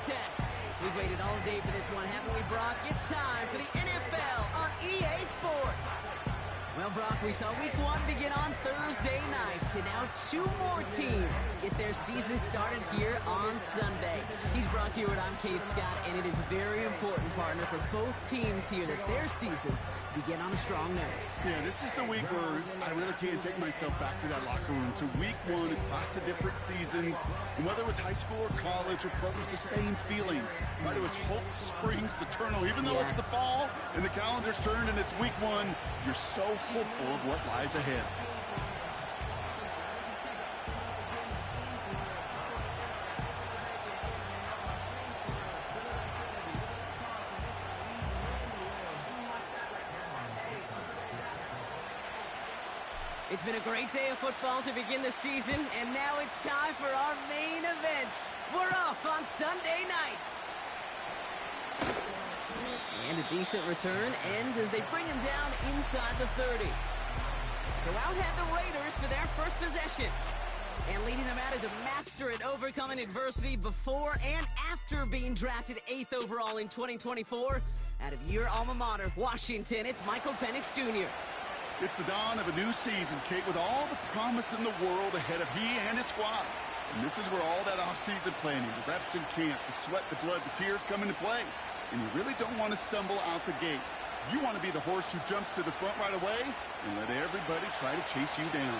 contest. We've waited all day for this one, haven't we, Brock? It's time for the NFL on EA Sports. Well, Brock, we saw Week 1 begin on Thursday night, and now 2 more teams get their season started here on Sunday. He's Brock Hewitt, I'm Kate Scott, and it is very important, partner, for both teams here that their seasons begin on a strong note. Yeah, this is the week where I really can't take myself back to that locker room. To Week 1 across the different seasons, and whether it was high school or college or pro, it was the same feeling. Right? It was hope springs eternal. Even though it's the fall and the calendar's turned and it's Week 1, you're so hopeful of what lies ahead. It's been a great day of football to begin the season, and now it's time for our main event. We're off on Sunday night. And a decent return ends as they bring him down inside the 30. So out head the Raiders for their first possession. And leading them out is a master at overcoming adversity before and after being drafted 8th overall in 2024. Out of your alma mater, Washington, it's Michael Penix Jr. It's the dawn of a new season, Kate, with all the promise in the world ahead of he and his squad. And this is where all that off-season planning, the reps in camp, the sweat, the blood, the tears come into play. And you really don't want to stumble out the gate. You want to be the horse who jumps to the front right away and let everybody try to chase you down.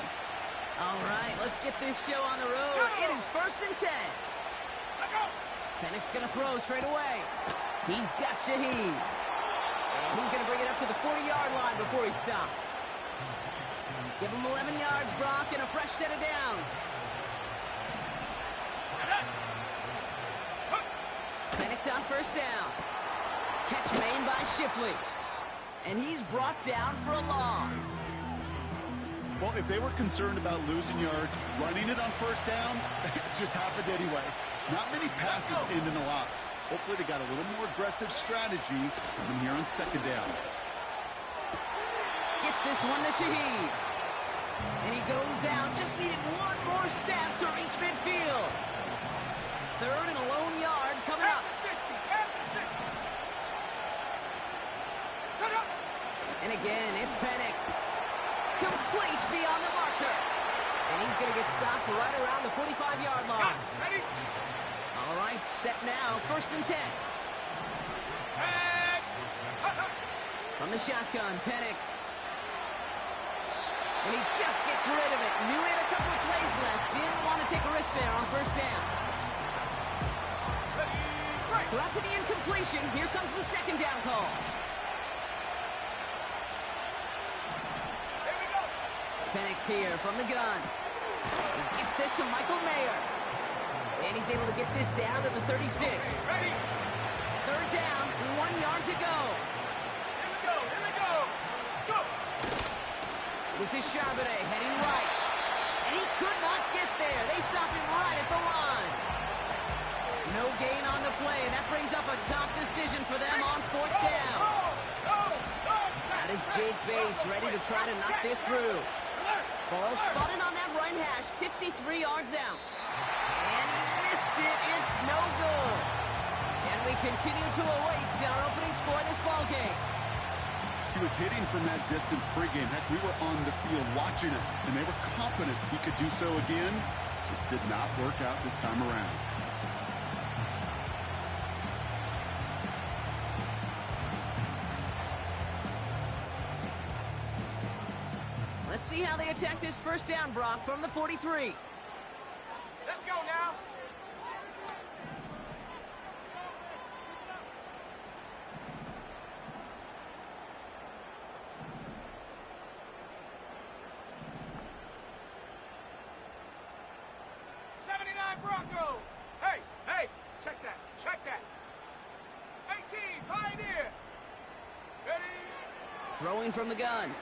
All right, let's get this show on the road. It is 1st and 10. Penix going to throw straight away. He's got Shaheed. And he's going to bring it up to the 40-yard line before he stopped. Give him 11 yards, Brock, and a fresh set of downs. Penix on 1st down. Catch made by Shipley. And he's brought down for a loss. Well, if they were concerned about losing yards, running it on 1st down, it just happened anyway. Not many passes end in a loss. Hopefully they got a little more aggressive strategy coming here on 2nd down. Gets this one to Shaheed. And he goes out. Just needed one more step to reach midfield. 3rd and a lone yard coming up. And again, it's Penix. Complete beyond the marker. And he's going to get stopped right around the 45-yard line. Ready? All right, set now. 1st and 10. From the shotgun, Penix. And he just gets rid of it. Knew he had a couple of plays left. Didn't want to take a risk there on 1st down. So after the incompletion, here comes the 2nd down call. Penix here from the gun. He gets this to Michael Mayer. And he's able to get this down to the 36. Ready? 3rd down, 1 yard to go. Here we go. Go! This is Charbonnet heading right. And he could not get there. They stop him right at the line. No gain on the play. That brings up a tough decision for them on 4th down. That is Jake Bates ready to try to knock this through. Ball spotted on that right hash, 53 yards out. And he missed it. It's no good. And we continue to await our opening score of this ball game. He was hitting from that distance pregame. Heck, we were on the field watching it, and they were confident he could do so again. Just did not work out this time around. Let's see how they attack this 1st down, Brock, from the 43. Let's go now. Bronco. Hey, check that. 18, Pioneer. Ready? Throwing from the gun.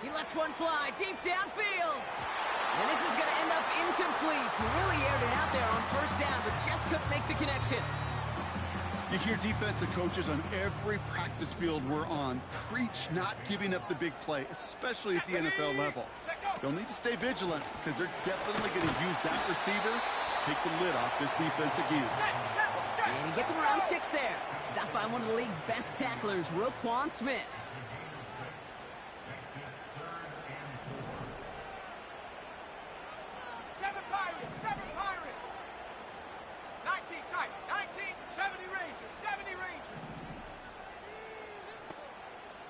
He lets one fly deep downfield. And this is going to end up incomplete. He really aired it out there on 1st down, but just couldn't make the connection. You hear defensive coaches on every practice field we're on preach not giving up the big play, especially at the NFL level. They'll need to stay vigilant because they're definitely going to use that receiver to take the lid off this defense again. And he gets him around 6 there. Stopped by one of the league's best tacklers, Roquan Smith. Seven Pirates. 19 type. 19, 70 Rangers. 70 Rangers.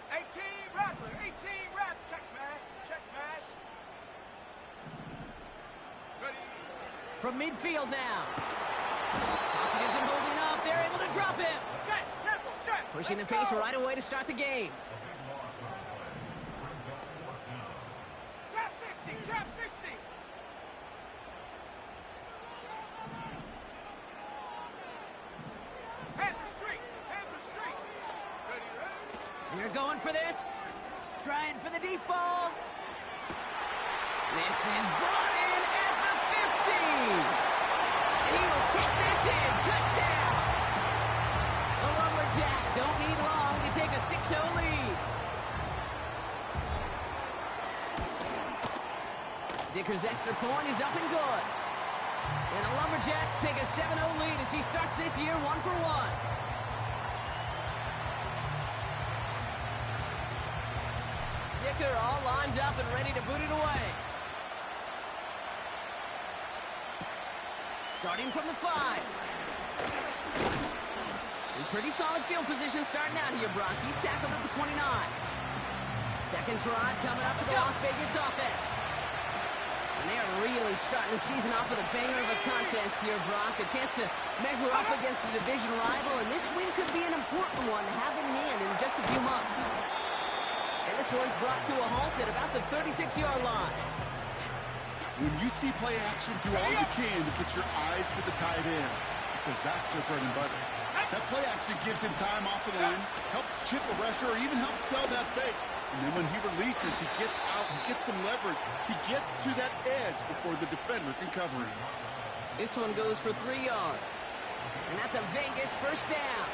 18 Rattler. 18 Rattler. Check smash. Check smash. Ready. From midfield now. Pocket isn't holding up. They're able to drop him. Set. Tempo. Set. Pushing the Let's pace go. right away to start the game. Trap 60. Trap 60. Panther Street. Panther Street. Ready, ready. They're going for this. Trying for the deep ball. This is brought in at the 15. And he will take this in. Touchdown. The Lumberjacks don't need long to take a 6-0 lead. Dicker's extra point is up and good. And the Lumberjacks take a 7-0 lead as he starts this year 1 for 1. Dicker all lined up and ready to boot it away. Starting from the 5. In pretty solid field position starting out here, Brock. He's tackled at the 29. Second drive coming up for the Las Vegas offense. And they are really starting the season off with a banger of a contest here, Brock. A chance to measure up against a division rival, and this win could be an important one to have in hand in just a few months. And this one's brought to a halt at about the 36-yard line. When you see play action, do all you can to get your eyes to the tight end, because that's their bread and butter. That play action gives him time off the line, helps chip a rusher, or even helps sell that fake. And then when he releases, he gets out, he gets some leverage. He gets to that edge before the defender can cover him. This one goes for 3 yards. And that's a Vegas first down.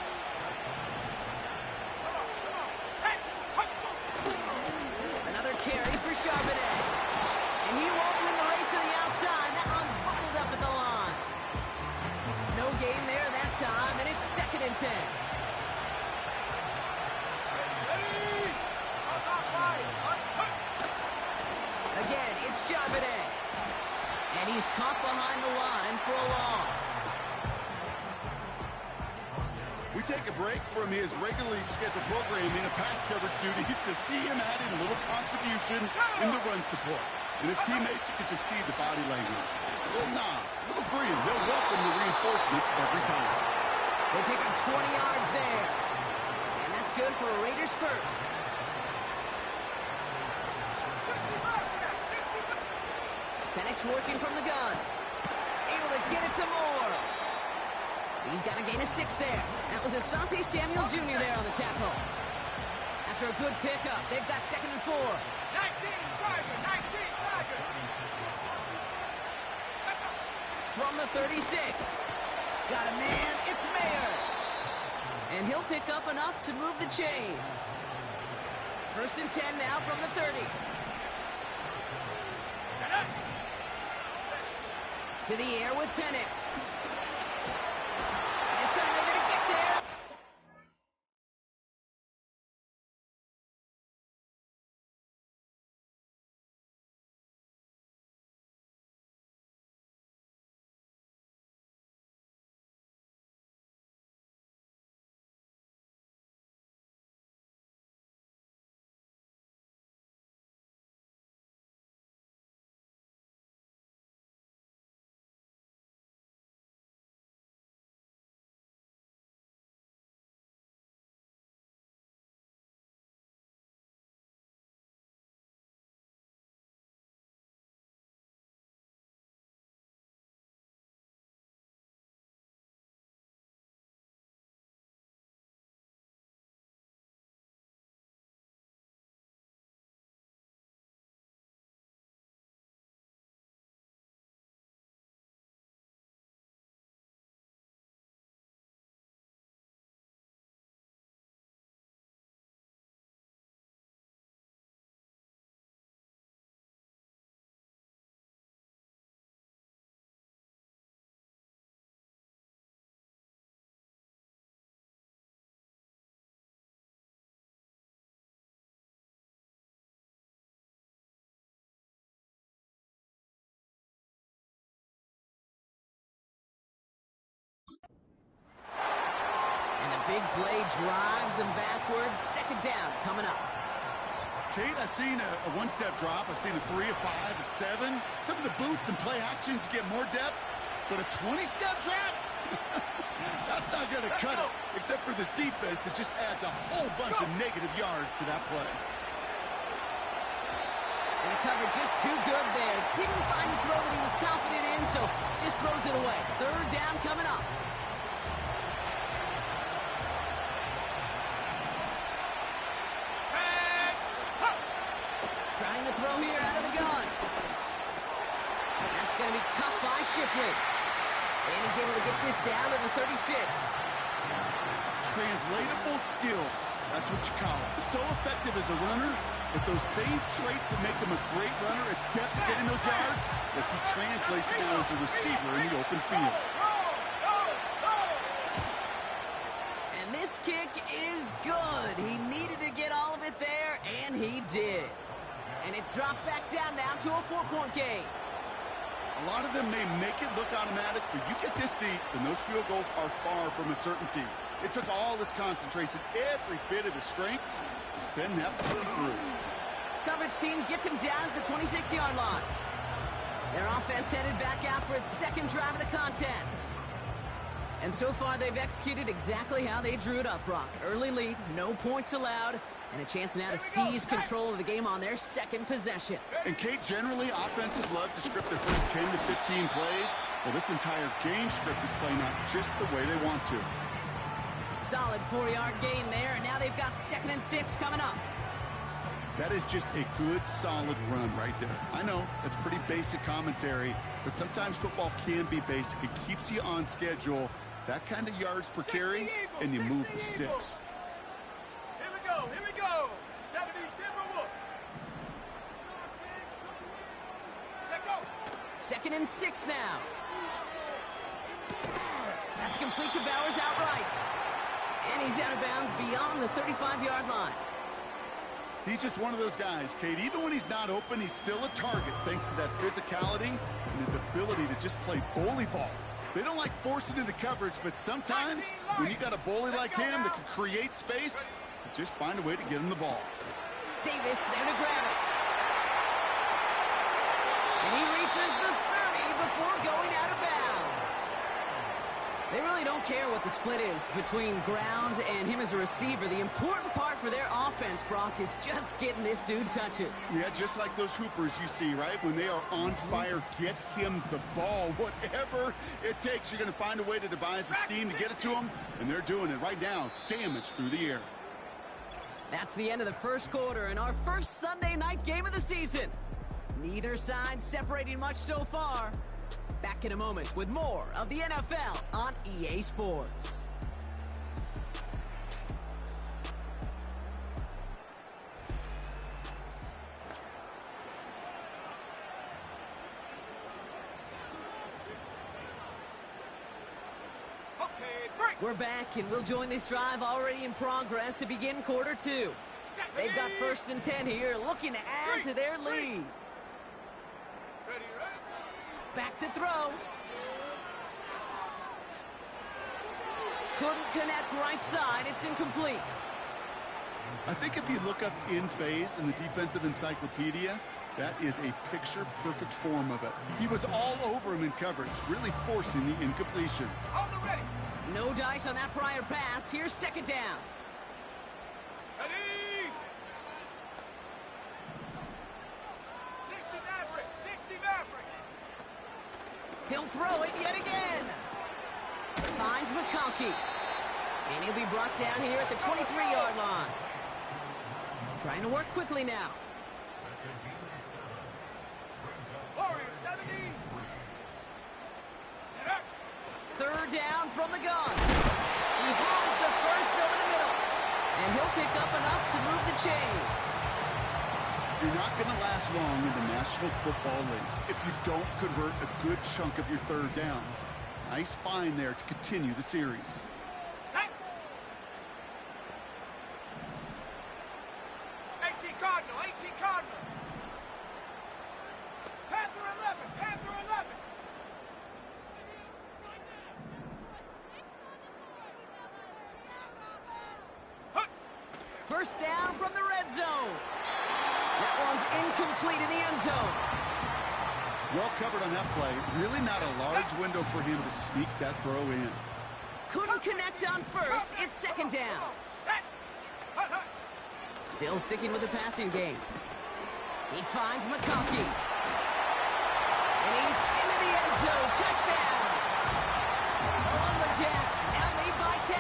Another carry for Charbonnet. And he won't win the race to the outside. That run's bottled up at the line. No gain there that time, and it's 2nd and 10. Again, it's Charbonnet. And he's caught behind the line for a loss. We take a break from his regularly scheduled programming of pass coverage duties to see him adding a little contribution in the run support. And his teammates, you can just see the body language. A little nod, a little grin. They'll welcome the reinforcements every time. They pick up 20 yards there. And that's good for a Raiders first. Penix working from the gun. Able to get it to Moore. He's got a gain of 6 there. That was Asante Samuel Jr. there on the tackle. After a good pickup, they've got 2nd and 4. 19 Tiger. 19 Tiger. From the 36. Got a man. It's Mayer. And he'll pick up enough to move the chains. 1st and 10 now from the 30. To the air with Penix. big play drives them backwards. Second down coming up. Kate, I've seen a one-step drop. I've seen a 3, a 5, a 7. Some of the boots and play actions get more depth, but a 20-step drop? That's not going to cut it. Except for this defense, it just adds a whole bunch of negative yards to that play. And the coverage just too good there. Didn't find the throw that he was confident in, so just throws it away. Third down coming up. Trying to throw here out of the gun. That's going to be cut by Shipley. And he's able to get this down to the 36. Translatable skills. That's what you call it. So effective as a runner, but those same traits that make him a great runner, adept at getting those yards, that he translates now as a receiver in the open field. And this kick is good. He needed to get all of it there, and he did. And it's dropped back down now to a 4-point game. A lot of them may make it look automatic, but you get this deep, and those field goals are far from a certainty. It took all his concentration, every bit of his strength, to send that play through. Coverage team gets him down at the 26-yard line. Their offense headed back out for its second drive of the contest. And so far, they've executed exactly how they drew it up, Brock. Early lead, no points allowed, and a chance now to seize control of the game on their second possession. And, Kate, generally, offenses love to script their first 10 to 15 plays. Well, this entire game script is playing out just the way they want to. Solid 4-yard gain there, and now they've got 2nd and 6 coming up. That is just a good, solid run right there. I know, that's pretty basic commentary, but sometimes football can be basic. It keeps you on schedule. That kind of yards per carry, and you move the sticks. Here we go. 70 Timberwolves. Check go. 2nd and 6 now. That's complete to Bowers outright. And he's out of bounds beyond the 35-yard line. He's just one of those guys, Kate. Even when he's not open, he's still a target thanks to that physicality and his ability to just play bully ball. They don't like forcing into coverage, but sometimes when you got a bully like him that can create space, you just find a way to get him the ball. Davis there to grab it. And he reaches the 30 before going out of bounds. They really don't care what the split is between ground and him as a receiver. The important part for their offense, Brock, is just getting this dude touches. Yeah, just like those hoopers you see, right? When they are on fire, get him the ball. Whatever it takes, you're going to find a way to devise a scheme to get it to him, and they're doing it right now. Damage through the air. That's the end of the first quarter and our first Sunday night game of the season. Neither side separating much so far. Back in a moment with more of the NFL on EA Sports. We're back, and we'll join this drive already in progress to begin quarter 2. They've got 1st and 10 here, looking to add to their lead. Back to throw. Couldn't connect right side. It's incomplete. I think if you look up in phase in the defensive encyclopedia, that is a picture-perfect form of it. He was all over him in coverage, really forcing the incompletion. On the ready. No dice on that prior pass. Here's 2nd down. Ready. 60 Maverick. 60 Maverick. He'll throw it yet again. Finds McConkey. And he'll be brought down here at the 23-yard line. Trying to work quickly now. Warrior 70. 3rd down from the gun. He has the first over the middle. And he'll pick up enough to move the chains. You're not going to last long in the National Football League if you don't convert a good chunk of your 3rd downs. Nice find there to continue the series. Set. 18 Cardinal. 18 Cardinal. Panther 11. Panther 11. first down from the red zone. That one's incomplete in the end zone. Well covered on that play. Really not a large window for him to sneak that throw in. Couldn't connect on first. It's second down. Still sticking with the passing game. He finds McConkey. And he's into the end zone. Touchdown. The Lumberjacks now lead by 10.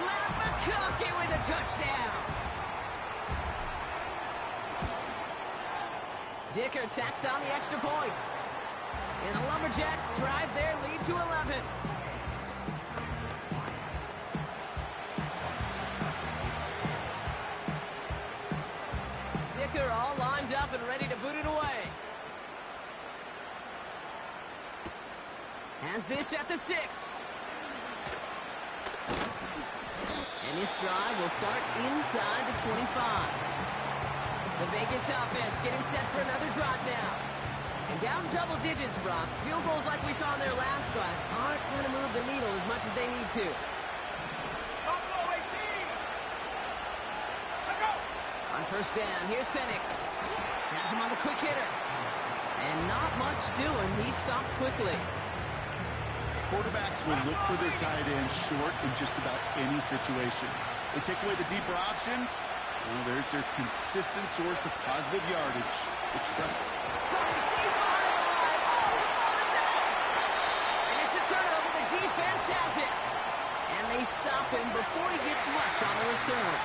Ladd McConkey with a touchdown. Dicker tacks on the extra point. And the Lumberjacks drive their lead to 11. Dicker all lined up and ready to boot it away. Has this at the 6. And this drive will start inside the 25. The Vegas offense getting set for another drive now. And down double digits, Brock. Field goals like we saw in their last drive aren't going to move the needle as much as they need to. On first down, here's Penix. Has him on the quick hitter. And not much doing. He stopped quickly. Quarterbacks will look for their tight end short in just about any situation. They take away the deeper options. Well, there's their consistent source of positive yardage. The trap. Going deep behind the line. Oh, the ball is out! And it's a turnover. The defense has it. And they stop him before he gets much on the return.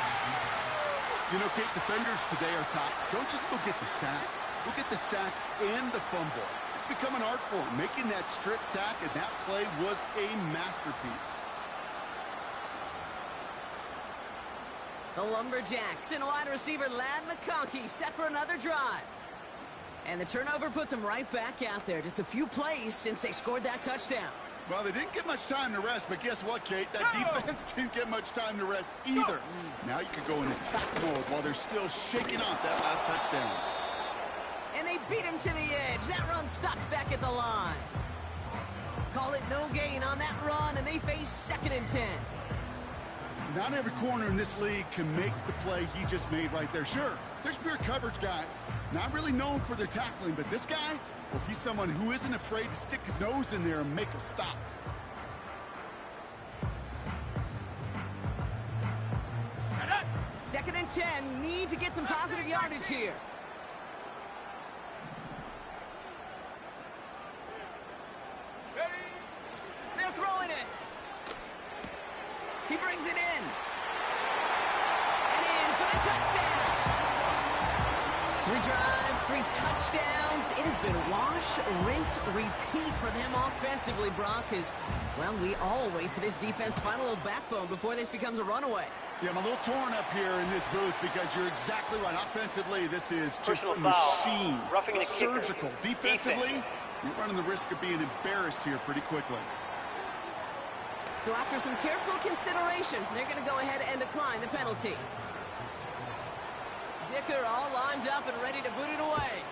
You know, Kate, defenders today are top. Don't just go get the sack. Go get the sack and the fumble. It's become an art form. Making that strip sack and that play was a masterpiece. The Lumberjacks and wide receiver Ladd McConkey set for another drive. And the turnover puts them right back out there. Just a few plays since they scored that touchdown. Well, they didn't get much time to rest, but guess what, Kate? That defense didn't get much time to rest either. Now you could go in attack mode while they're still shaking off that last touchdown. And they beat him to the edge. That run stopped back at the line. Call it no gain on that run, and they face 2nd and 10. Not every corner in this league can make the play he just made right there. Sure, there's pure coverage guys. Not really known for their tackling, but this guy, well, he's someone who isn't afraid to stick his nose in there and make a stop. Second and 10, need to get some positive yardage here. They're throwing it. He brings it in. And in for the touchdown. 3 drives, 3 touchdowns. It has been wash, rinse, repeat for them offensively, Brock, as, well, we all wait for this defense to find a little backbone before this becomes a runaway. Yeah, I'm a little torn up here in this booth because you're exactly right. Offensively, this is just Personal a foul. machine. Roughing the kicker. Surgical. Defensively, you're running the risk of being embarrassed here pretty quickly. So after some careful consideration, they're going to go ahead and decline the penalty. Dicker all lined up and ready to boot it away.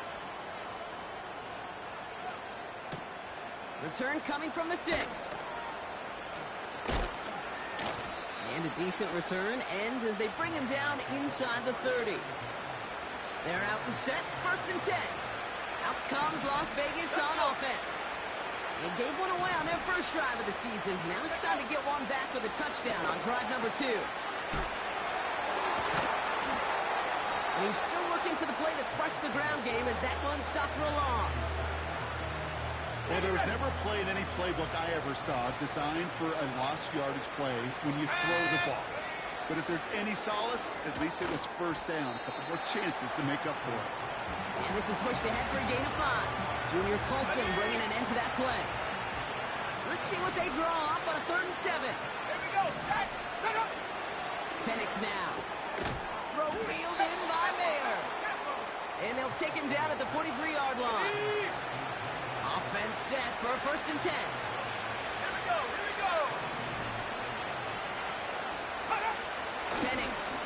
Return coming from the 6. And a decent return ends as they bring him down inside the 30. They're out and set, 1st and 10. Out comes Las Vegas on offense. They gave one away on their first drive of the season. Now it's time to get one back with a touchdown on drive number 2. And he's still looking for the play that sparks the ground game as that one stopped for a loss. Well, there was never a play in any playbook I ever saw designed for a lost yardage play when you throw the ball. But if there's any solace, at least it was first down. A couple more chances to make up for it. And this is pushed ahead for a gain of 5. Junior Colson bringing an end to that play. Let's see what they draw up on a 3rd and 7. Here we go. Set up. Penix now. Throw reeled in by Mayer. And they'll take him down at the 43-yard line. Offense set for a 1st and 10. Here we go. Penix.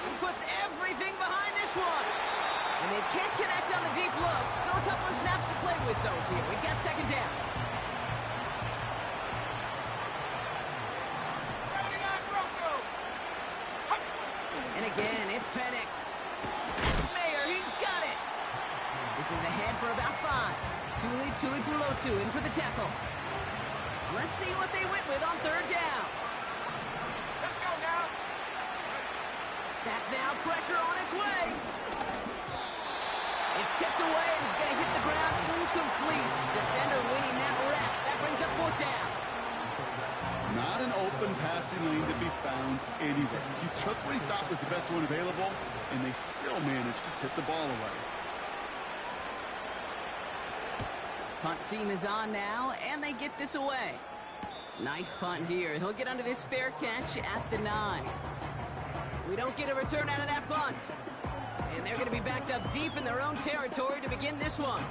He puts everything behind this one. And they can't connect on the deep look. Still a couple of snaps to play with, though, here. We've got 2nd down. 79 Broncos. Tuipulotu in for the tackle. Let's see what they went with on third down. Let's go now. Back now, pressure on its way. It's tipped away and it's going to hit the ground incomplete. Defender winning that rep. That brings up fourth down. Not an open passing lane to be found anywhere. He took what he thought was the best one available, and they still managed to tip the ball away. Punt team is on now, and they get this away. Nice punt here. He'll get under this fair catch at the 9. We don't get a return out of that punt. And they're going to be backed up deep in their own territory to begin this one.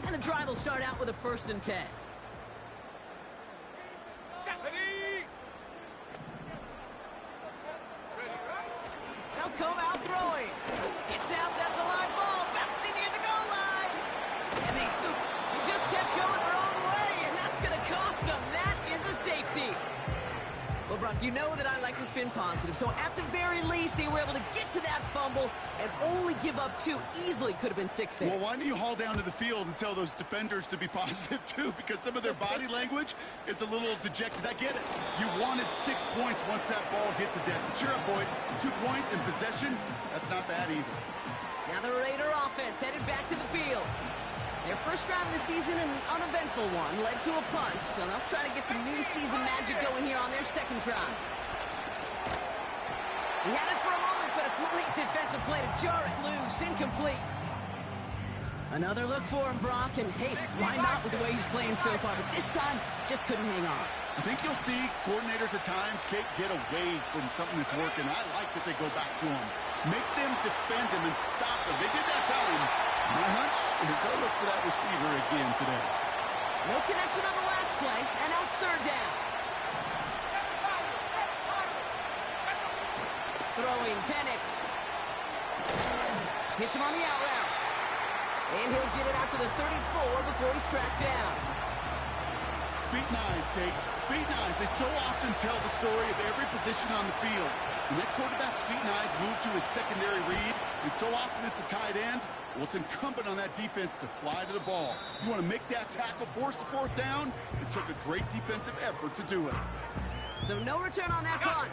And the drive will start out with a 1st and 10. They'll come out throwing. It's out. That's a live ball. Bouncing near the goal line. And they scoop. They just kept going their own way, and that's going to cost them. That is a safety. Well, Brock, you know that I like to spin positive, so at the very least, they were able to get to that fumble and only give up 2. Easily could have been 6 there. Well, why don't you haul down to the field and tell those defenders to be positive, too? Because some of their body language is a little dejected. I get it. You wanted 6 points once that ball hit the deck. But cheer up, boys. 2 points in possession, that's not bad either. Now the Raider offense headed back to the field. Their first drive of the season, an uneventful one, led to a punt, so they'll try to get some new season magic going here on their second drive. He had it for a moment, but a great defensive play to jar it loose, incomplete. Another look for him, Brock, and hey, why not with the way he's playing so far, but this time, just couldn't hang on. I think you'll see coordinators at times, Kate, get away from something that's working. I like that they go back to him. Make them defend him and stop him. They did that time. My hunch is they'll look for that receiver again today. No connection on the last play, and now it's third down. Throwing Penix. Hits him on the out route. And he'll get it out to the 34 before he's tracked down. Feet and eyes, Kate. Feet and eyes. They so often tell the story of every position on the field. When that quarterback's feet and eyes move to his secondary read, and so often it's a tight end, well, it's incumbent on that defense to fly to the ball. You want to make that tackle, force the 4th down? It took a great defensive effort to do it. So no return on that punt.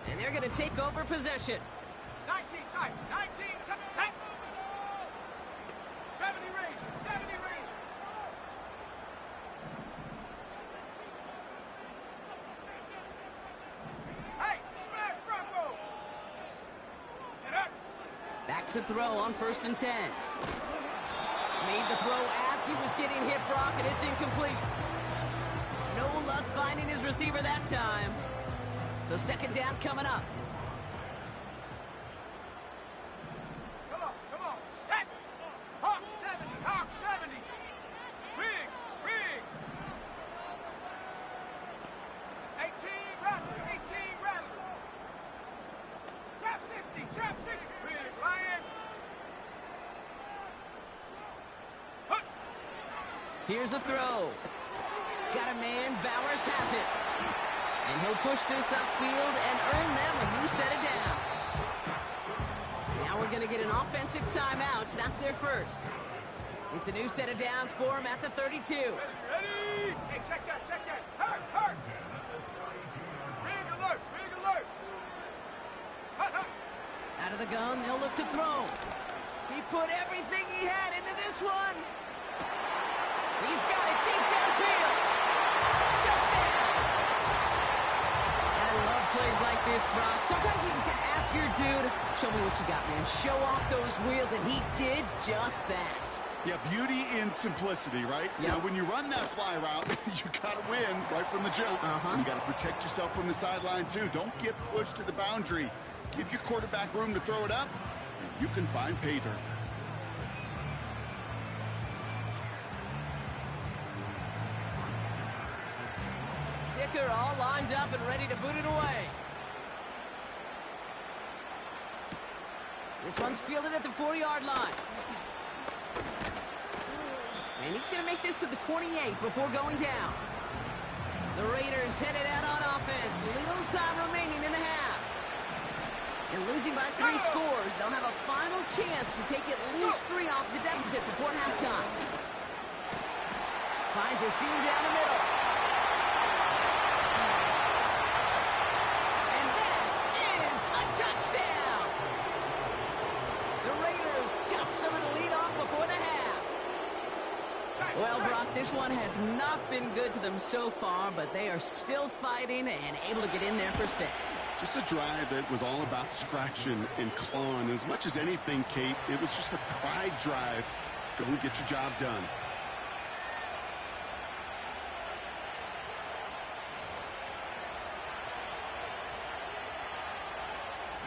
And they're going to take over possession. 19 tight. 19 tight. 70 Rangers. 70 Rangers. Hey, smash Bronco. Get up. Back to throw on 1st and 10. Made the throw as he was getting hit, Brock, and it's incomplete. No luck finding his receiver that time. So 2nd down coming up. Come on. Set. Hawk 70. Hawk 70. Riggs. 18 Rattler. 18 Rattler. Trap 60. Trap 60. Big Ryan. Hut. Here's a throw. Got a man. Bowers has it. And he'll push this upfield and earn them a new set of downs. Now we're going to get an offensive timeout. That's their first. It's a new set of downs for him at the 32. Ready? Hey, check that. Hurt. Rig alert. Hut. Out of the gun, they'll look to throw. He put everything he had into this one. He's got it deep downfield. Touchdown. I love plays like this, Brock. Sometimes you just got to ask your dude, show me what you got, man. Show off those wheels, and he did just that. Yeah, beauty in simplicity, right? Yep. You know, when you run that fly route, you got to win right from the jump. You got to protect yourself from the sideline, too. Don't get pushed to the boundary. Give your quarterback room to throw it up, and you can find pay dirt. Dicker all lined up and ready to boot it away. This one's fielded at the 4-yard line. And he's going to make this to the 28 before going down. The Raiders headed out on offense. Little time remaining in the half. And losing by 3 scores, they'll have a final chance to take at least 3 off the deficit before halftime. Finds a seam down the middle. And that is a touchdown! The Raiders chop some of the lead off before the half. Well, Brock, this one has not been good to them so far, but they are still fighting and able to get in there for 6. Just a drive that was all about scratching and clawing. As much as anything, Kate, it was just a pride drive to go and get your job done.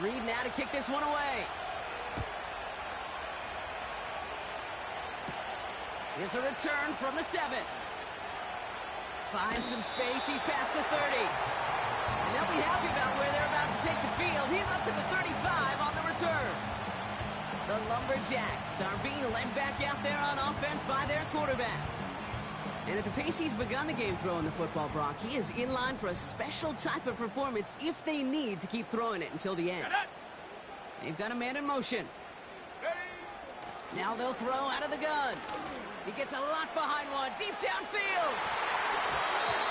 Reed now to kick this one away. Here's a return from the 7. Finds some space. He's past the 30. And they'll be happy about where they're about to take the field. He's up to the 35 on the return. The Lumberjacks are being led back out there on offense by their quarterback. And at the pace he's begun the game throwing the football, Brock, he is in line for a special type of performance if they need to keep throwing it until the end. They've got a man in motion. Now they'll throw out of the gun. He gets a lot behind one, deep downfield.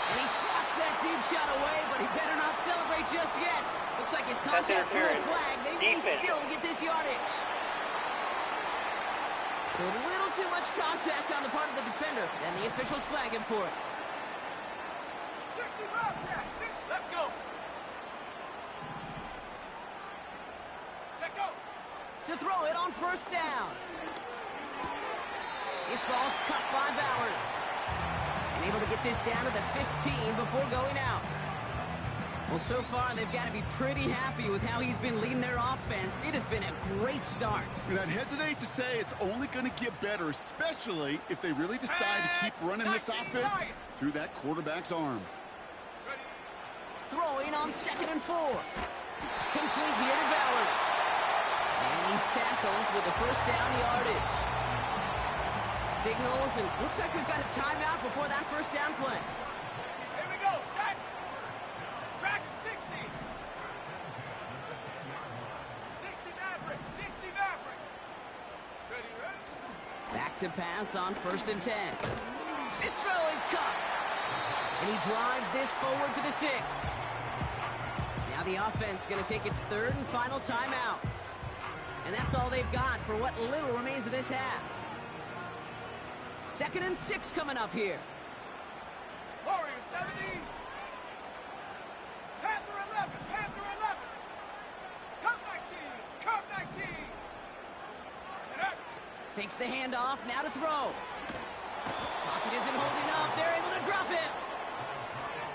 And he swats that deep shot away, but he better not celebrate just yet. Looks like his contact threw a flag. They may still get this yardage. So a little too much contact on the part of the defender, and the officials flag him for it. 65, let's go. Check go. To throw it on first down. This ball's cut by Bowers. And able to get this down to the 15 before going out. Well, so far, they've got to be pretty happy with how he's been leading their offense. It has been a great start. And I'd hesitate to say it's only going to get better, especially if they really decide to keep running this offense through that quarterback's arm. Throwing on 2nd and 4. Complete here to Bowers. And he's tackled with the first down yardage. Signals, and looks like we've got a timeout before that first down play. Here we go, set. Track 60. 60 Maverick, 60 Maverick. Ready? Back to pass on 1st and 10. This throw is caught. And he drives this forward to the 6. Now the offense going to take its 3rd and final timeout. And that's all they've got for what little remains of this half. 2nd and 6 coming up here. Warrior 70. Panther 11, Panther 11. Cup 19, Cup 19. Fakes the handoff, now to throw. Pocket isn't holding up, they're able to drop it.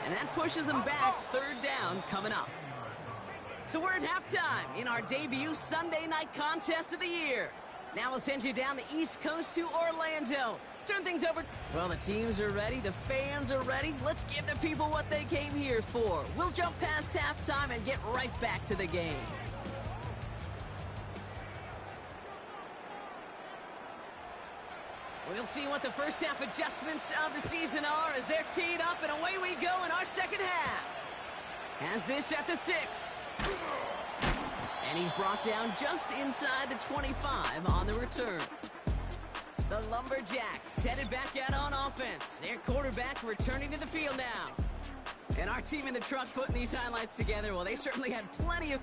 And that pushes them back, 3rd down coming up. So we're at halftime in our debut Sunday night contest of the year. Now we'll send you down the East Coast to Orlando. Turn things over. Well, the teams are ready. The fans are ready. Let's give the people what they came here for. We'll jump past halftime and get right back to the game. We'll see what the first half adjustments of the season are as they're teed up, and away we go in our second half. Has this at the 6. And he's brought down just inside the 25 on the return. The Lumberjacks headed back out on offense. Their quarterback returning to the field now. And our team in the truck putting these highlights together, well, they certainly had plenty of...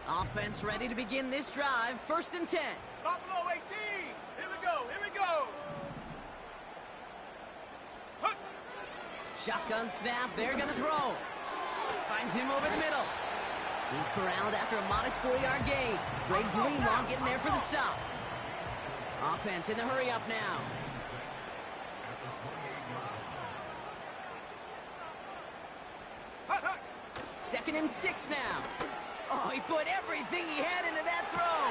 Offense ready to begin this drive. 1st and 10. Buffalo 18. Here we go, here we go. Shotgun snap, they're going to throw. Finds him over the middle. He's corralled after a modest 4-yard gain. Greg Greenlaw getting there for the stop. Offense in the hurry up now. Second and 6 now. Oh, he put everything he had into that throw.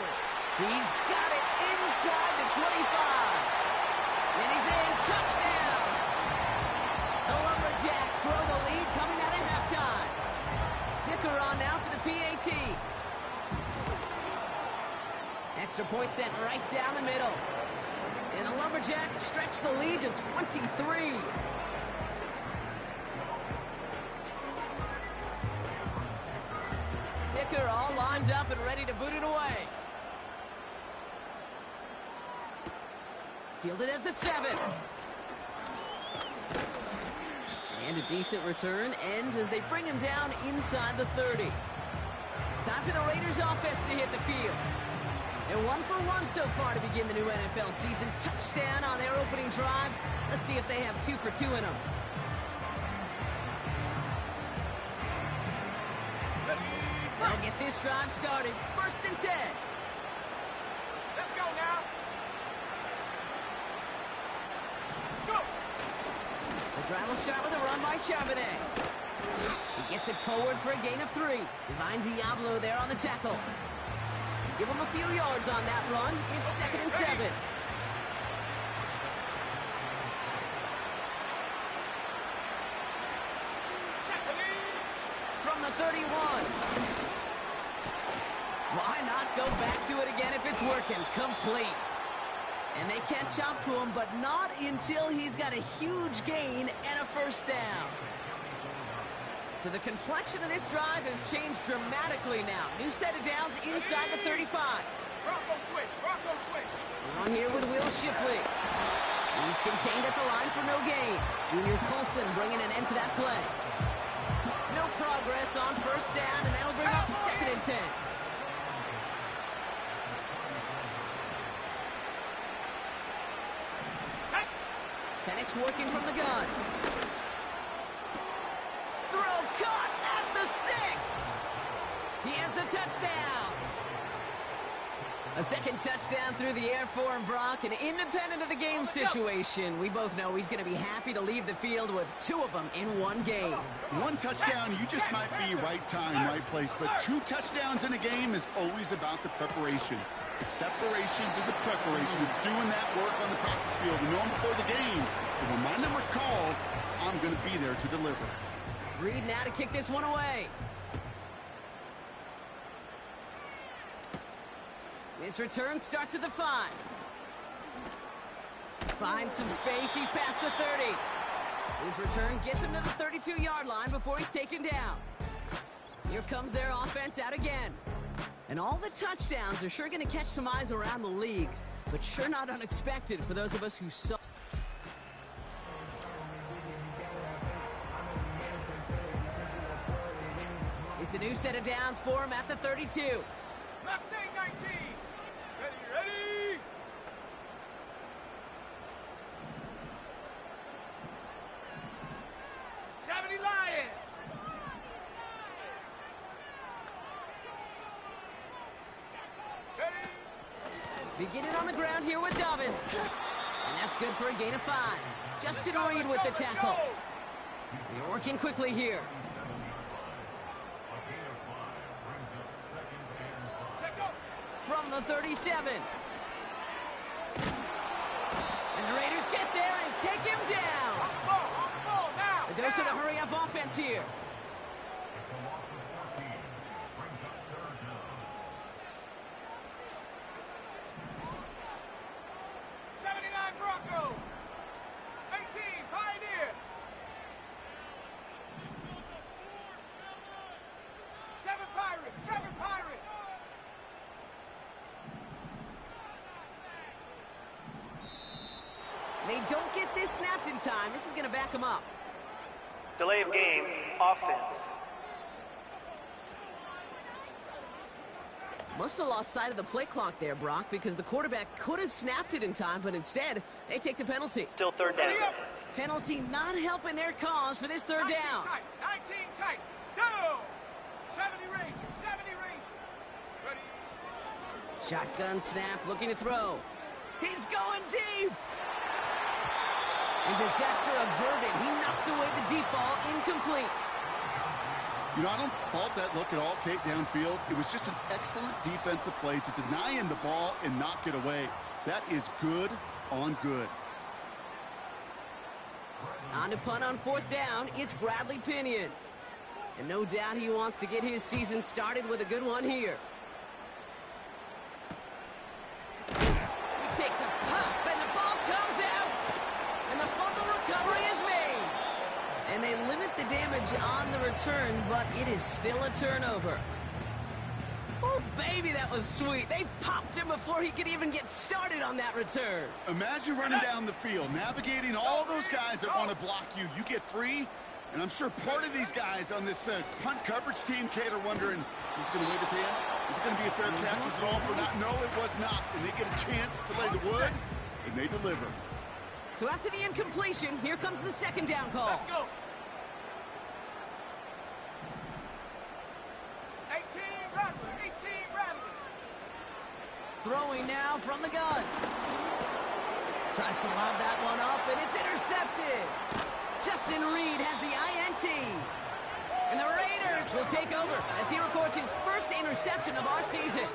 He's got it inside the 25. And he's in. Touchdown. The Lumberjacks grow the lead coming out of halftime. Dicker on now for the PAT. Extra point sent right down the middle. And the Lumberjacks stretch the lead to 23. kicker all lined up and ready to boot it away. Fielded at the 7. And a decent return ends as they bring him down inside the 30. Time for the Raiders offense to hit the field. They're 1 for 1 so far to begin the new NFL season. Touchdown on their opening drive. Let's see if they have 2 for 2 in them. They'll get this drive started. 1st and 10. Let's go now. Go. The drive will start with a run by Charbonnet. He gets it forward for a gain of 3. Divine Diablo there on the tackle. Give him a few yards on that run. It's 2nd and 7. From the 31. Why not go back to it again if it's working? Complete. And they can't chop to him, but not until he's got a huge gain and a 1st down. So the complexion of this drive has changed dramatically now. New set of downs inside the 35. Bronco switch, Bronco switch. We're on here with Will Shipley. He's contained at the line for no gain. Junior Colson bringing an end to that play. No progress on 1st down, and that'll bring up 2nd and 10. Penix working from the gun. Throw caught at the 6. He has the touchdown. A 2nd touchdown through the air for him, Brock. And independent of the game situation, we both know he's going to be happy to leave the field with 2 of them in one game. 1 touchdown, you just might be right time, right place. But 2 touchdowns in a game is always about the preparation. The separations and the preparation. It's doing that work on the practice field and knowing before the game. And when my number's called, I'm going to be there to deliver. Reed now to kick this one away. His return starts at the 5. Finds some space. He's past the 30. His return gets him to the 32-yard line before he's taken down. Here comes their offense out again. And all the touchdowns are sure going to catch some eyes around the league, but sure not unexpected for those of us who saw. It's a new set of downs for him at the 32. Mustang 19. Ready, ready. Lions. Beginning on the ground here with Dobbins. And that's good for a gain of 5. Justin Reed with the tackle. You're working quickly here. From the 37. And the Raiders get there and take him down. A dose of the hurry-up offense here. Bronco. 18, Pioneer. 7 Pirates, 7 Pirates. They don't get this snapped in time. This is going to back them up. Delay of game, offense. Must have lost sight of the play clock there, Brock, because the quarterback could have snapped it in time, but instead, they take the penalty. Still third down. Penalty not helping their cause for this third down. 19 tight. Go! 70 Rangers, 70 Rangers. Ready? Shotgun snap, looking to throw. He's going deep! And disaster averted. He knocks away the deep ball, incomplete. You know, I don't fault that look at all, Kate, downfield. It was just an excellent defensive play to deny him the ball and knock it away. That is good on good. On to punt on 4th down, it's Bradley Pinion. And no doubt he wants to get his season started with a good one here. He takes a pop, and the ball comes out. And the fumble recovery is made. And they limit the damage on the return, but it is still a turnover. Oh, baby, that was sweet. They popped him before he could even get started on that return. Imagine running down the field, navigating all those guys that want to block you. You get free, and I'm sure part of these guys on this punt coverage team, Kate, are wondering, who's going to wave his hand? Is it going to be a fair catch? Was it all for not? No, it was not. And they get a chance to lay the wood, and they deliver. So after the incompletion, here comes the second down call. Let's go. 18 Rattler, 18 Rattler. Throwing now from the gun. Tries to lob that one up, and it's intercepted. Justin Reed has the INT. And the Raiders will take over as he records his first interception of our season.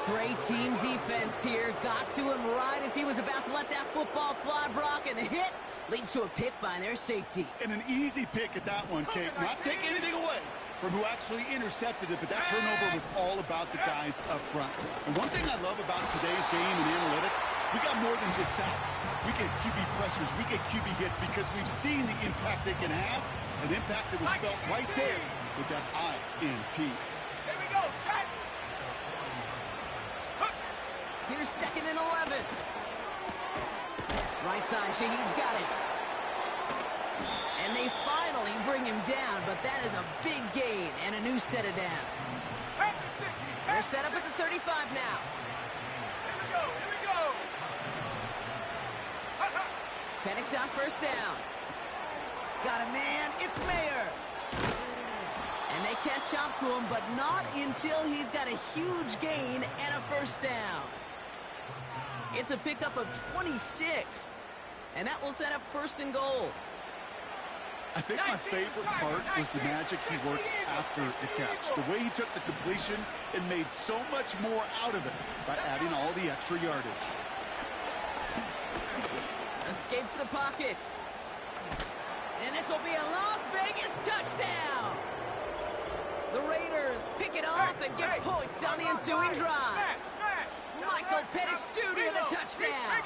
Great team defense here. Got to him right as he was about to let that football fly, Brock, and the hit leads to a pick by their safety. And an easy pick at that one, Kate. Not take anything away from who actually intercepted it, but that turnover was all about the guys up front. And one thing I love about today's game and analytics, we got more than just sacks. We get QB pressures, we get QB hits because we've seen the impact they can have, an impact that was felt right there with that INT. Here we go, sack. Here's 2nd and 11. Right side, Shaheed's got it. And they finally bring him down, but that is a big gain and a new set of downs. They're set up at the 35 now. Here we go, here we go. Penix on first down. Got a man, it's Mayer. And they catch up to him, but not until he's got a huge gain and a first down. It's a pickup of 26, and that will set up 1st and goal. I think my favorite part was the magic he worked after the catch. The way he took the completion and made so much more out of it by adding all the extra yardage. Escapes the pocket. And this will be a Las Vegas touchdown. The Raiders pick it off and get points on the ensuing drive. Michael Penix Jr. the touchdown.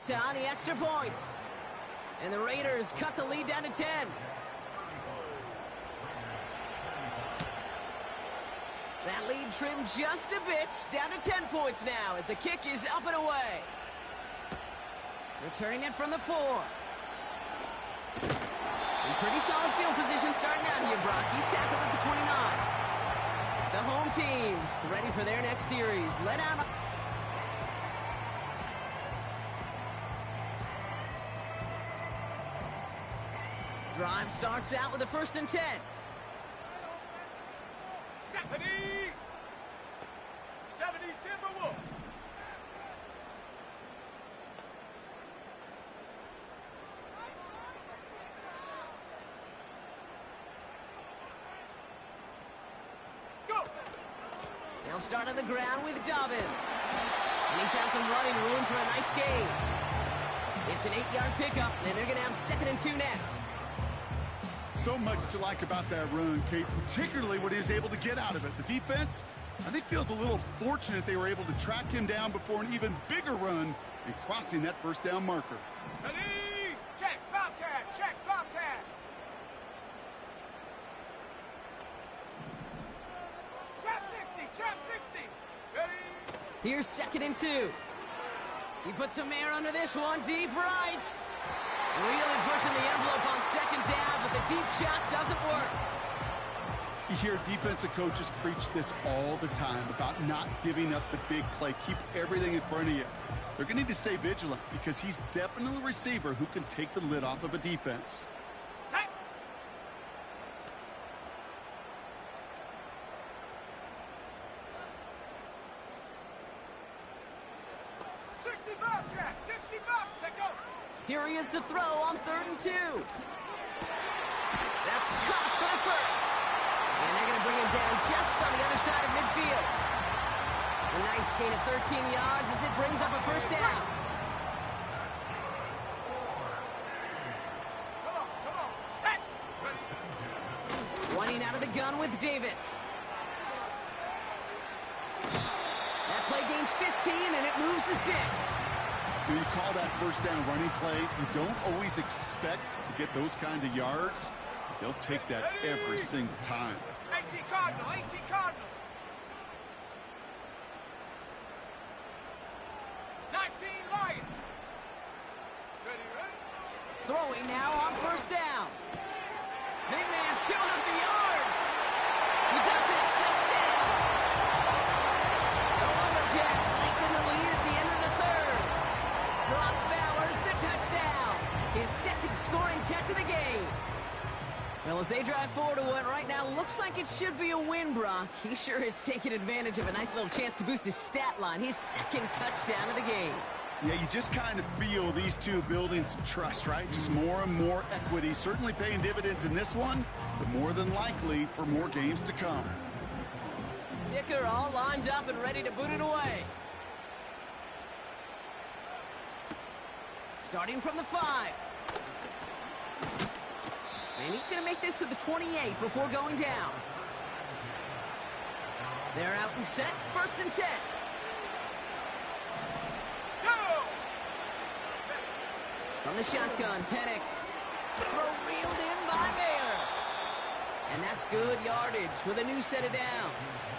On the extra point. And the Raiders cut the lead down to 10. That lead trimmed just a bit, down to 10 points now as the kick is up and away. Returning it from the 4. In pretty solid field position starting out here, Brock. He's tackled at the 29. The home teams ready for their next series. Let out. Drive starts out with a 1st and 10. 70 Timberwolves. Go. They'll start on the ground with Dobbins. And he found some running room for a nice gain. It's an 8-yard pickup, and they're going to have 2nd and 2 next. So much to like about that run, Kate, particularly what he was able to get out of it. The defense, I think, feels a little fortunate they were able to track him down before an even bigger run and crossing that 1st down marker. Ready? Check, Bobcat, check, Bobcat. Here's 2nd and 2. He puts some air under this one, deep right. Really pushing the envelope on 2nd down, but the deep shot doesn't work. You hear defensive coaches preach this all the time about not giving up the big play. Keep everything in front of you. They're going to need to stay vigilant because he's definitely a receiver who can take the lid off of a defense. Set. Jack. 60 bucks. Take over. Here he is to throw on 3rd and 2. That's caught for the first. And they're going to bring him down just on the other side of midfield. A nice gain of 13 yards as it brings up a 1st down. Come on. Set. Running out of the gun with Davis. That play gains 15, and it moves the sticks. When you call that 1st down running play, you don't always expect to get those kind of yards. They'll take that every single time. 18 Cardinal. 18 Cardinal. 19 Lion. Ready? Throwing now on 1st down. Big man showing up the yards. He does it. Touchdown. The Lumberjacks lengthen the lead at the end of the 3rd. Brock Bowers the touchdown. His 2nd scoring catch of the game. Well, as they drive forward to what right now looks like it should be a win, Brock, he sure is taking advantage of a nice little chance to boost his stat line. His 2nd touchdown of the game. Yeah, you just kind of feel these two building some trust, right? Just more and more equity. Certainly paying dividends in this one, but more than likely for more games to come. Dicker all lined up and ready to boot it away. Starting from the 5. And he's going to make this to the 28 before going down. They're out and set. 1st and 10. Go! From the shotgun, Penix. Throw reeled in by Mayer. And that's good yardage with a new set of downs.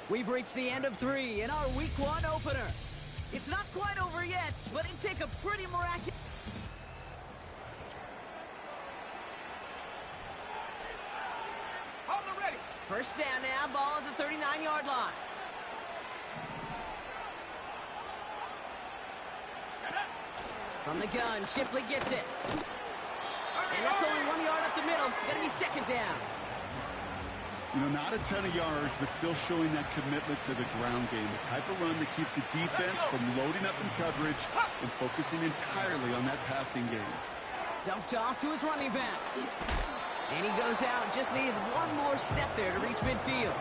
We've reached the end of 3 in our Week 1 opener. It's not quite over yet, but it'd take a pretty miraculous... Hold it ready. 1st down now, ball at the 39-yard line. From the gun, Shipley gets it. And that's only 1 yard up the middle. Gonna be 2nd down. You know, not a ton of yards, but still showing that commitment to the ground game. The type of run that keeps the defense from loading up in coverage and focusing entirely on that passing game. Dumped off to his running back. And he goes out, just needed one more step there to reach midfield.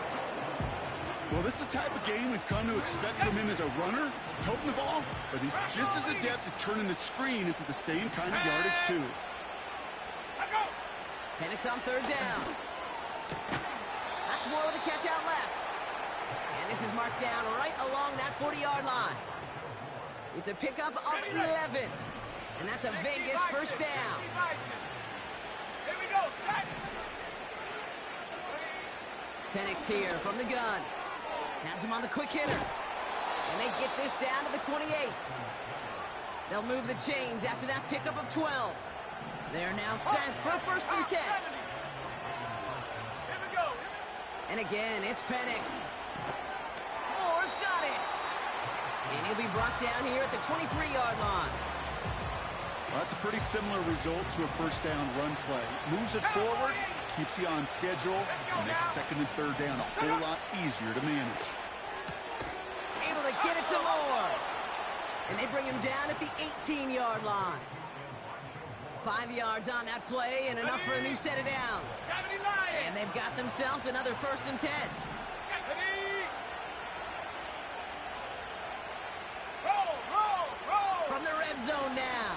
Well, this is the type of game we've come to expect from him as a runner, toting the ball, but he's just as adept at turning the screen into the same kind of yardage, too. Penix on 3rd down. That's more with a catch out left. And this is marked down right along that 40-yard line. It's a pickup of 11. And that's a Vegas 1st down. Here we go, set. Penix here from the gun. Has him on the quick hitter. And they get this down to the 28. They'll move the chains after that pickup of 12. They're now set for 1st and 10. Here we go. And again, it's Penix. Moore's got it. And he'll be brought down here at the 23-yard line. Well, that's a pretty similar result to a 1st down run play. Moves it forward, keeps you on schedule, and makes 2nd and 3rd down a whole lot easier to manage. Able to get it to Moore. And they bring him down at the 18-yard line. 5 yards on that play and enough for a new set of downs. 70 Lions. And they've got themselves another 1st and 10. Roll. From the red zone now.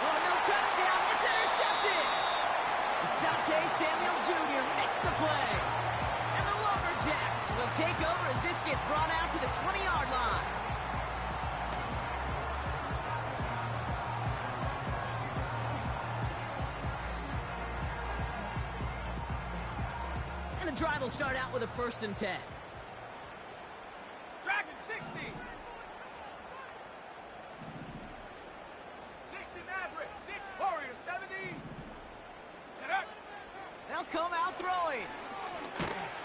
Oh, no touchdown. It's intercepted. Asante Samuel Jr. makes the play. And the Lumberjacks will take over as this gets brought out to the 20-yard line. And the drive will start out with a 1st and 10. Dragon 60. 60 Maverick. 6 Warrior 70. Get up. They'll come out throwing.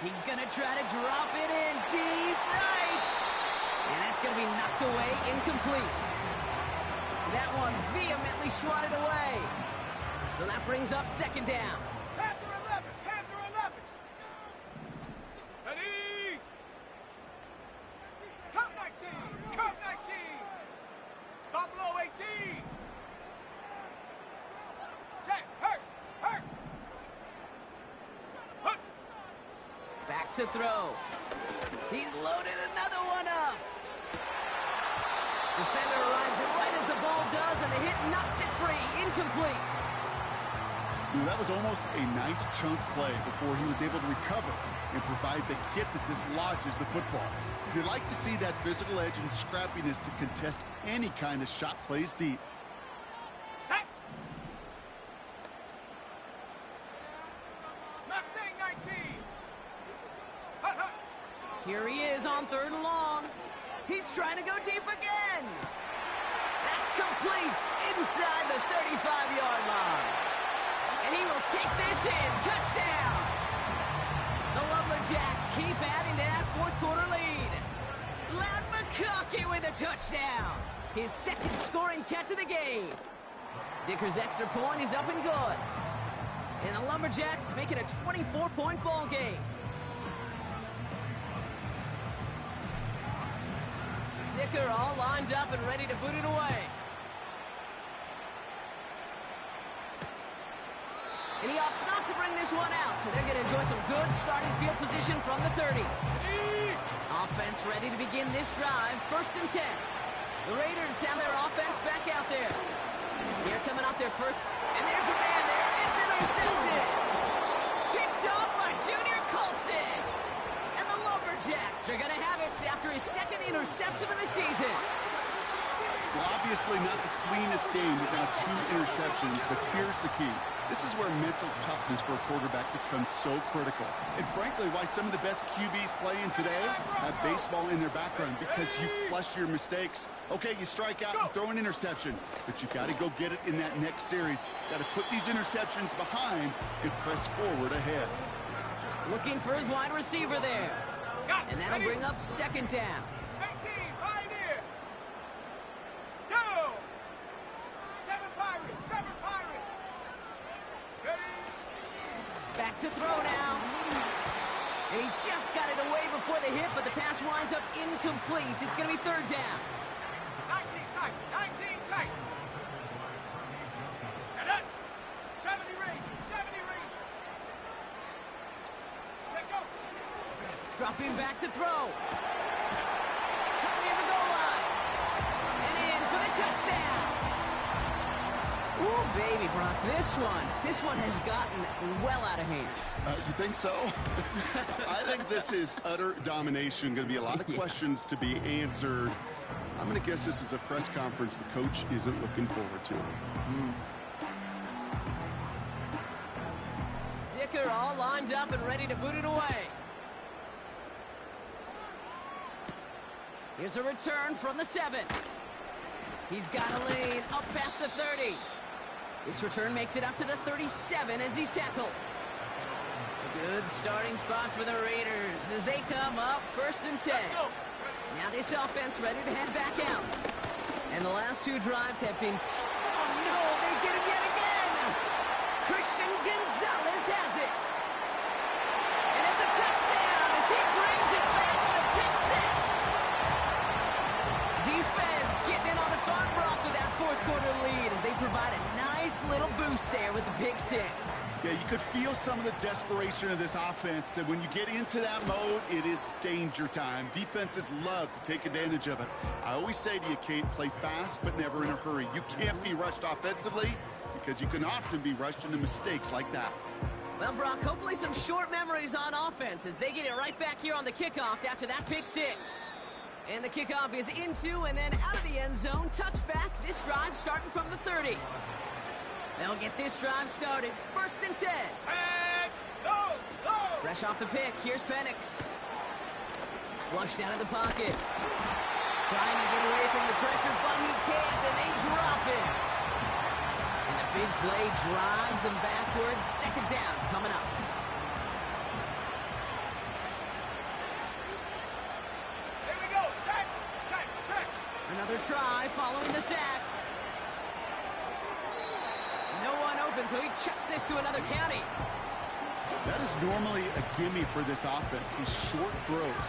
He's going to try to drop it in deep right. And that's going to be knocked away, incomplete. That one vehemently swatted away. So that brings up 2nd down. Panther 11. Panther 11. Ready. Cup 19. Cup 19. Buffalo 18. Check. Hurt. Hurt. Hurt. Back to throw. He's loaded another one up. Defender arrives right as the ball does, and the hit knocks it free. Incomplete. That was almost a nice chunk play before he was able to recover and provide the hit that dislodges the football. You'd like to see that physical edge and scrappiness to contest any kind of shot plays deep. Set. Mustang 19. Hut, hut. Here he is on 3rd and long. He's trying to go deep again. That's complete inside the 35-yard line. And he will take this in. Touchdown. The Lumberjacks keep adding to that 4th quarter lead. Loud McConkey with a touchdown. His 2nd scoring catch of the game. Dicker's extra point is up and good. And the Lumberjacks make it a 24-point ball game. Dicker all lined up and ready to boot it away. And he opts not to bring this one out, so they're going to enjoy some good starting field position from the 30. Offense ready to begin this drive, 1st and 10. The Raiders have their offense back out there. They're coming off their first, and there's a man there. It's intercepted. Picked off by Junior Colson. And the Lumberjacks are going to have it after his 2nd interception of the season. Well, obviously not the cleanest game without 2 interceptions, but here's the key. This is where mental toughness for a quarterback becomes so critical. And frankly, why some of the best QBs playing today have baseball in their background, because you flush your mistakes. Okay, you strike out, you throw an interception, but you got to go get it in that next series. Got to put these interceptions behind and press forward ahead. Looking for his wide receiver there. And that'll bring up 2nd down. 19, Pioneer. Go. 7 Pirates. 7 Pirates. Ready. Back to throw now. And he just got it away before the hit, but the pass winds up incomplete. It's going to be 3rd down. 19 tight. 19 tight. And up. 70 Rangers. 70 Rangers. Check go. Dropping back to throw. Cut near the goal line. And in for the touchdown. Ooh, baby, Brock, this one has gotten well out of hand. You think so? I think this is utter domination. Going to be a lot of questions to be answered. I'm going to guess this is a press conference the coach isn't looking forward to. Dicker all lined up and ready to boot it away. Here's a return from the 7. He's got a lane up past the 30. This return makes it up to the 37 as he's tackled. A good starting spot for the Raiders as they come up 1st and 10. Now this offense ready to head back out. And the last 2 drives have been... Oh no, they get him yet again! Christian Gonzalez has it. And it's a touchdown as he brings it back with a pick 6. Defense getting in on the fun, Brock, with that 4th quarter lead as they provide a nice little boost there with the pick 6. Yeah, you could feel some of the desperation of this offense, and when you get into that mode, it is danger time. Defenses love to take advantage of it. I always say to you, Kate, play fast but never in a hurry. You can't be rushed offensively because you can often be rushed into mistakes like that. Well, Brock, hopefully some short memories on offense as they get it right back here on the kickoff after that pick 6. And the kickoff is into and then out of the end zone. Touchback, this drive starting from the 30. They'll get this drive started. 1st and 10. And go. Go. Fresh off the pick, here's Penix. Flushed out of the pocket. Trying to get away from the pressure, but he can't, and they drop it. And the big play drives them backwards. Second down coming up. Here we go. Sack. Sack. Sack. Another try following the sack. No one open, so he chucks this to another county. That is normally a gimme for this offense, these short throws.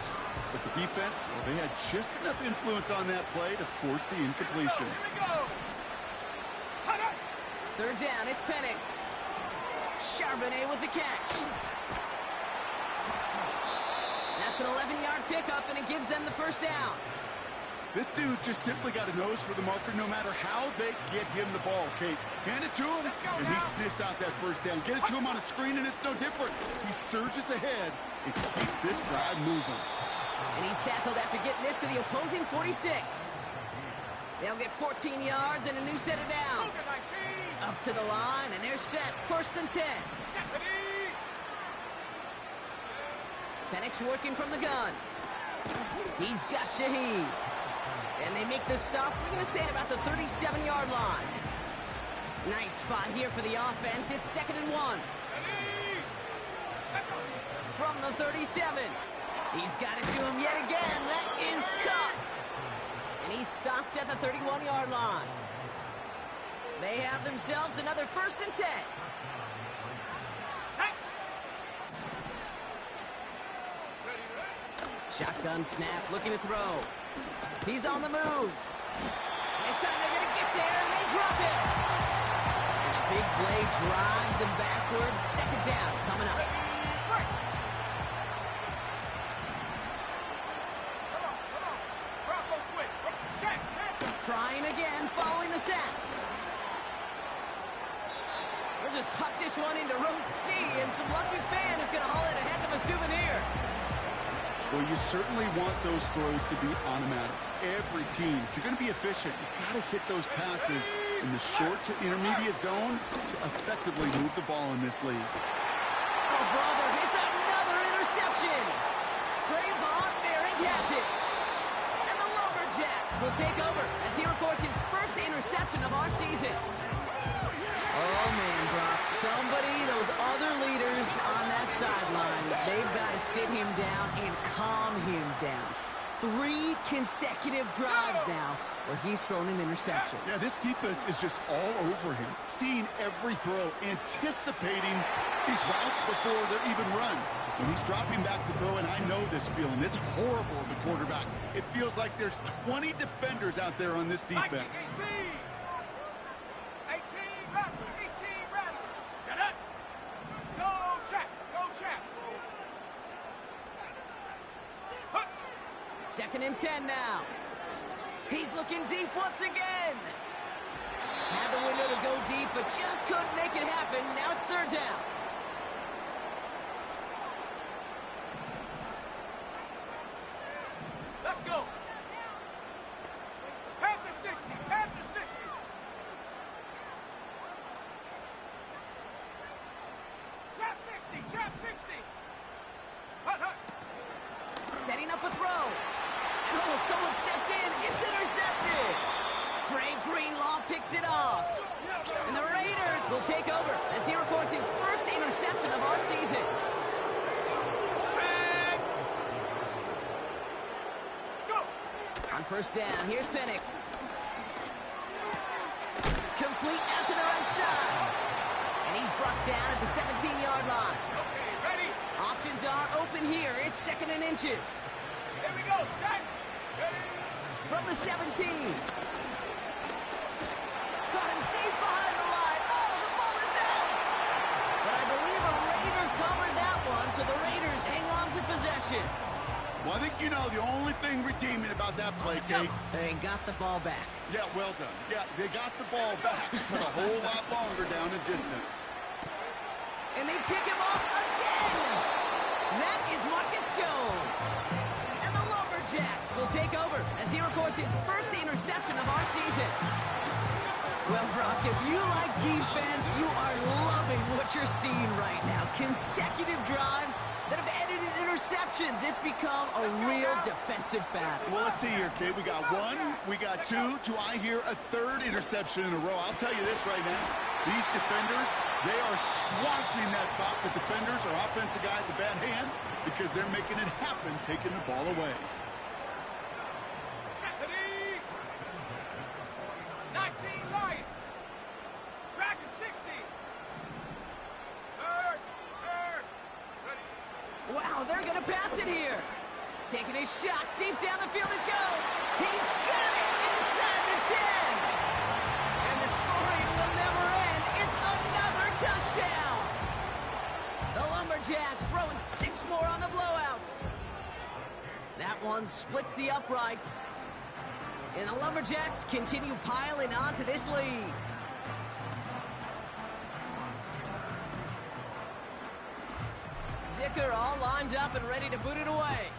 But the defense, well, they had just enough influence on that play to force the incompletion. Here we go. Hut, hut. Third down, it's Penix. Charbonnet with the catch. That's an 11-yard pickup, and it gives them the first down. This dude just simply got a nose for the marker no matter how they get him the ball, Kate. Hand it to him, and he sniffs out that first down. Get it to him on a screen, and it's no different. He surges ahead and keeps this drive moving. And he's tackled after getting this to the opposing 46. They'll get 14 yards and a new set of downs. Look at 19. Up to the line, and they're set. First and 10. Stephanie. Penix working from the gun. He's got Shaheed. And they make the stop, we're going to say, at about the 37-yard line. Nice spot here for the offense. It's 2nd and 1. From the 37. He's got it to him yet again. That is cut. And he's stopped at the 31-yard line. They have themselves another 1st and 10. Shotgun snap, looking to throw. He's on the move. This time they're going to get there, and they drop it. And a big play drives them backwards. Second down coming up. Trying again, following the sack. They'll just huck this one into row C, and some lucky fan is going to haul in a heck of a souvenir. Well, you certainly want those throws to be automatic. Every team, if you're going to be efficient, you've got to hit those passes in the short to intermediate zone to effectively move the ball in this league. Oh, brother, it's another interception. Trayvon Merrick has it. And the Lumberjacks will take over as he records his first interception of our season. Oh, man, Brock, somebody, those other leaders on that sideline, they've got to sit him down and calm him down. 3 consecutive drives now where he's thrown an interception. Yeah, this defense is just all over him, seeing every throw, anticipating these routes before they're even run. When he's dropping back to throw, and I know this feeling, it's horrible as a quarterback. It feels like there's 20 defenders out there on this defense. 18 Rattler. 18 Rattler. Shut up. Go, Jack. Go, Jack. 2nd and 10 now. He's looking deep once again. Had the window to go deep, but just couldn't make it happen. Now it's 3rd down. Let's go. Panther 60. Panther 60. Trap 60. Trap 60. Hut, hut. Setting up a throw. And oh, someone stepped in. It's intercepted. Dre Greenlaw picks it off. And the Raiders will take over as he records his first interception of our season. Go. On 1st down, here's Penix. Complete out to the right side. And he's brought down at the 17-yard line. Okay, ready? Options are open here. It's 2nd and inches. Here we go. Set. Ready? From the 17. Got him deep behind the line. Oh, the ball is out. But I believe a Raider covered that one, so the Raiders hang on to possession. Well, I think you know the only thing redeeming about that play, Kate. They got the ball back. Yeah, well done. Yeah, they got the ball back, but a whole lot longer down in distance. And they pick him off again. That is Marcus Jones. And the Lumberjacks will take over as he records his first interception of our season. Well, Brock, if you like defense, you are loving what you're seeing right now. Consecutive drives that have ended in interceptions. It's become a real defensive battle. Well, let's see here, kid. We got one, we got two. Do I hear a third interception in a row? I'll tell you this right now. These defenders, they are squashing that thought that defenders or offensive guys have bad hands because they're making it happen, taking the ball away. 19 Lion. Dragon 60. Third. Ready. Wow, they're going to pass it here. Taking a shot deep down the field and go. He's got it inside the 10. And the scoring will never end. It's another touchdown. The Lumberjacks throwing 6 more on the blowout. That one splits the uprights. And the Lumberjacks continue piling onto this lead. Dicker all lined up and ready to boot it away.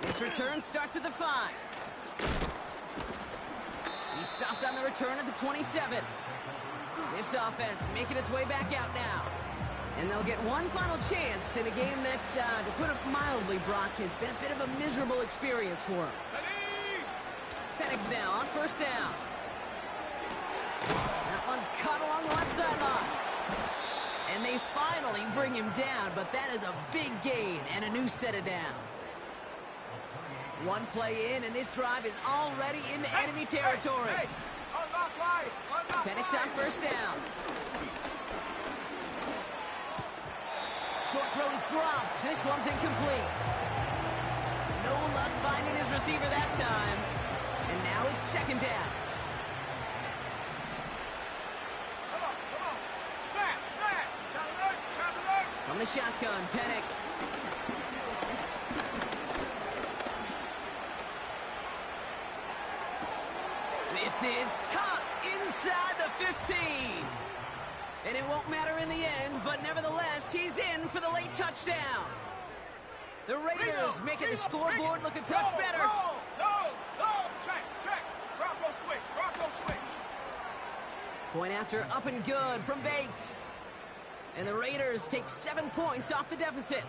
This return starts at the 5. He stopped on the return at the 27. This offense making its way back out now. And they'll get one final chance in a game that, to put it mildly, Brock, has been a bit of a miserable experience for him. Penix now on first down. That one's caught along the left sideline. And they finally bring him down, but that is a big gain and a new set of downs. One play in, and this drive is already into enemy territory. Penix on first down. Short throw is dropped. This one's incomplete. No luck finding his receiver that time. And now it's second down. Come on. Snap. From the shotgun, Penix. This is caught inside the 15. And it won't matter in the end, but nevertheless, he's in for the late touchdown. The Raiders making the scoreboard look a touch better. No. Check. Bronco switch. Point after up and good from Bates. And the Raiders take 7 points off the deficit.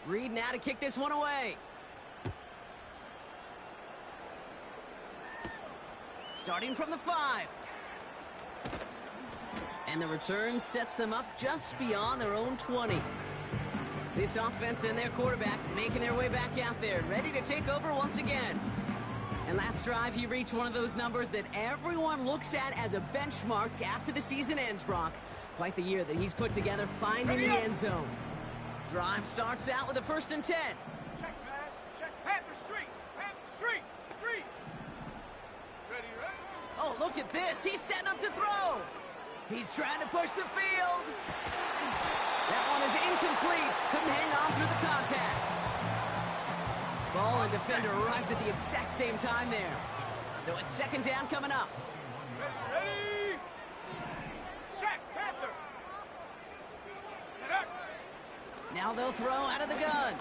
Reed now to kick this one away. Starting from the 5. And the return sets them up just beyond their own 20. This offense and their quarterback making their way back out there, ready to take over once again. And last drive, he reached one of those numbers that everyone looks at as a benchmark after the season ends, Brock. Quite the year that he's put together, finding the end zone. Drive starts out with a 1st and 10. Check smash. Check. Panther Street. Ready. Oh, look at this. He's setting up to throw. He's trying to push the field. That one is incomplete. Couldn't hang on through the contact. Ball and defender arrived at the exact same time there. So it's second down coming up. Ready. Check. Panther. Now they'll throw out of the gun.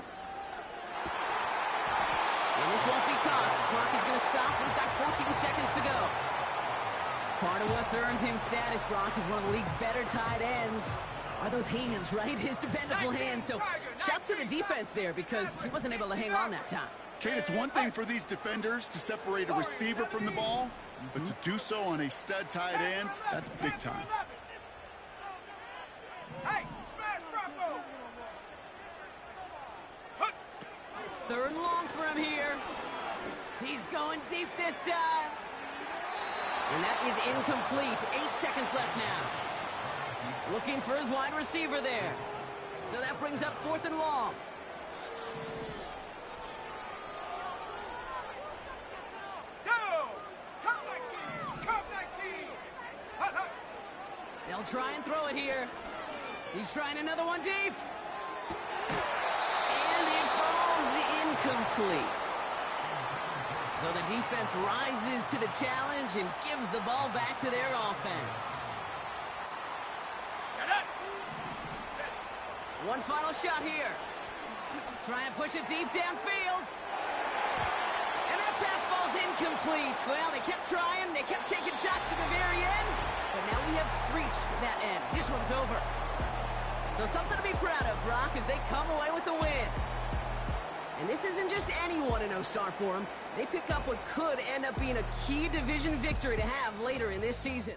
And this won't be caught. Clock is going to stop. We've got 14 seconds to go. Part of what's earned him status, Brock, is one of the league's better tight ends. Are those hands, right? His dependable hands. So shouts to the defense there because he wasn't able to hang on that time. Kate, it's one thing for these defenders to separate a receiver from the ball, but to do so on a stud tight end, that's big time. Hey, smash Bronco. 3rd and long for him here. He's going deep this time. And that is incomplete. 8 seconds left now. Looking for his wide receiver there. So that brings up 4th and long. Go! Come 19! They'll try and throw it here. He's trying another one deep. And it falls incomplete. So the defense rises to the challenge and gives the ball back to their offense. One final shot here. Try and push it deep downfield. And that pass falls incomplete. Well, they kept trying. They kept taking shots to the very end. But now we have reached that end. This one's over. So something to be proud of, Brock, as they come away with the win. And this isn't just anyone in O-Star for them. They pick up what could end up being a key division victory to have later in this season.